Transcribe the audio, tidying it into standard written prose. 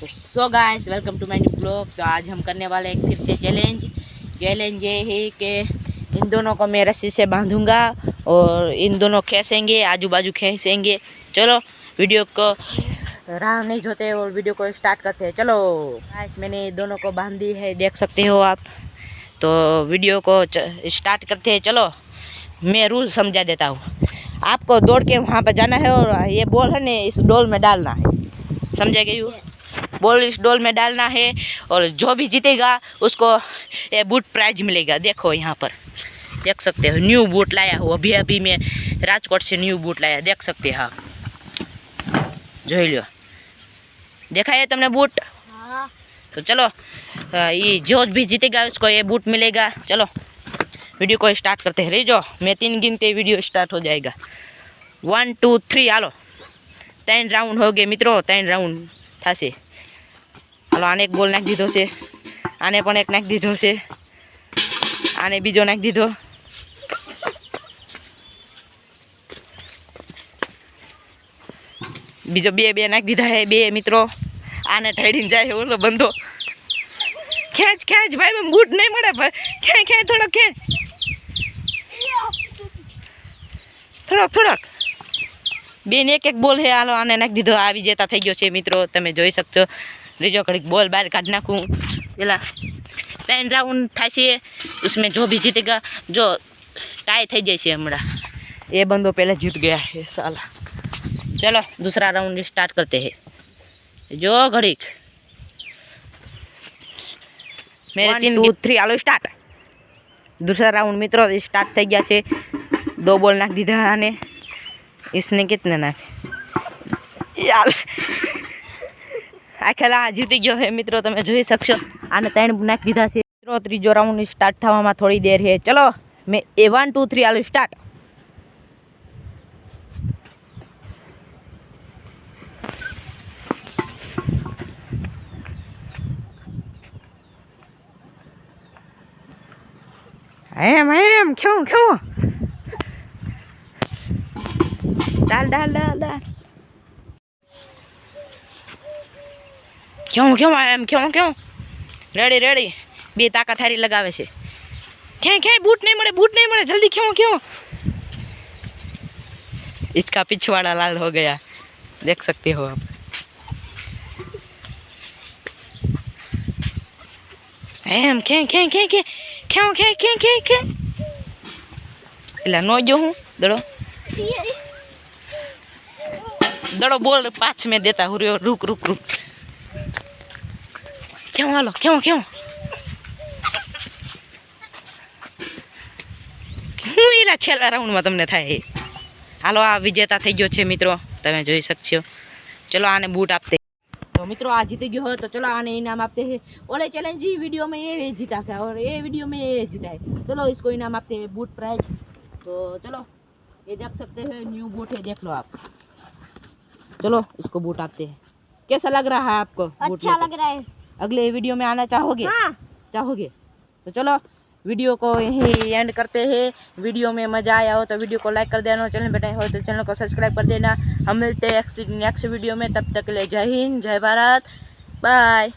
तो so guys welcome to my new blog. तो आज हम करने वाले हैं फिर से चैलेंज ये है कि इन दोनों को मैं रस्सी से बांधूंगा और इन दोनों खींचेंगे, आजू बाजू खींचेंगे। चलो वीडियो को राह नहीं जोते और वीडियो को स्टार्ट करते हैं। चलो गाइस मैंने दोनों को बांध दी है, देख सकते हो आप। तो वीडियो को स्टार्ट करते हैं। चलो मैं रूल समझा देता हूँ। आपको दौड़ के वहाँ पर जाना है और ये बॉल है ना इस डोल में डालना है, समझे गए? बॉल इस डोल में डालना है और जो भी जीतेगा उसको ये बूट प्राइज मिलेगा। देखो यहाँ पर देख सकते हो, न्यू बूट लाया हूँ अभी मैं राजकोट से न्यू बूट लाया, देख सकते हो आप। जो लो देखा है तुमने बूट? हाँ। तो चलो ये जो भी जीतेगा उसको ये बूट मिलेगा। चलो वीडियो को स्टार्ट करते हैं। जो मैं 3 गिनते वीडियो स्टार्ट हो जाएगा। 1 2 3 हालो। 3 राउंड हो गए मित्रों, 3 राउंड थશે। હાલો આને એક બોલ નાખી દીધો છે, આને પણ એક નાખી દીધો છે, આને બીજો નાખી દીધો। બીજો બે નાખી દીધા છે, 2 મિત્રો। આને ઠેડીને જાય ઓલો બંધો। ખેંચ ભાઈ, મને બૂટ નહીં મળે ભાઈ। ખેંચ થોડોક થોડોક બેન એક બોલ છે। હાલો આને નાખી દીધો, આ વિજેતા થઈ ગયો છે મિત્રો, તમે જોઈ શકશો। રીજો ઘડીક બોલ બહાર કાઢી નાખું પેલા। 3 રાઉન્ડ થશે, उसमें जो भी जीतेगा, जो टाई થઈ જાય છે હમણાં ये बंदो पहले जीत गया है साला। चलो दूसरा राउंड स्टार्ट करते हैं। जो घड़ीक मेरे 3 2 3 हालो स्टार्ट। दूसरा राउंड मित्रों स्टार्ट થઈ ગયા છે। 2 બોલ નાખી દીધા આને। इसने कितने नाखे यार? आ खेला जीती गयो है मित्रों, તમે જોઈ શકશો। આને 3 નાખી દીધા છે મિત્રો। ત્રીજો રાઉન્ડ સ્ટાર્ટ થવામાં થોડી દેર છે। ચલો મે 1 2 3 હાલો સ્ટાર્ટ। એમ ક્यों डाल क्यों रेडी बे ताकत हारी लगावे छे। क्या बूट नहीं मळे जल्दी क्यों इसका पिछवाड़ा लाल हो गया, देख सकते हो आप। एम क्या नो जो हूँ दड़ो बोल 5 में देता हूँ। रुक क्यों हालो क्यों छेल्ला राउंड में तमने थाय। हालो आ विजेता थई गयो छे मित्रों, तमे जोई शकशो। चलो आने बूट आपते। तो मित्रों आ जीती गयो हो तो चलो आने इनाम आपते हैं। ओले चैलेंज वीडियो में ये जीता था और ये वीडियो में ये जीता है। चलो इसको इनाम आपते हैं, बूट प्राइज। तो चलो ये देख सकते हो न्यू बूट है, देख लो आप। चलो इसको बूट आते हैं। कैसा लग रहा है आपको? अच्छा लग रहा है। अगले वीडियो में आना चाहोगे? हाँ। चाहोगे? तो चलो वीडियो को यहीं एंड करते हैं। वीडियो में मज़ा आया हो तो वीडियो को लाइक कर देना, चैनल पर नए हो तो चैनल को सब्सक्राइब कर देना। हम मिलते हैं नेक्स्ट वीडियो में, तब तक के लिए जय हिंद, जय भारत, बाय।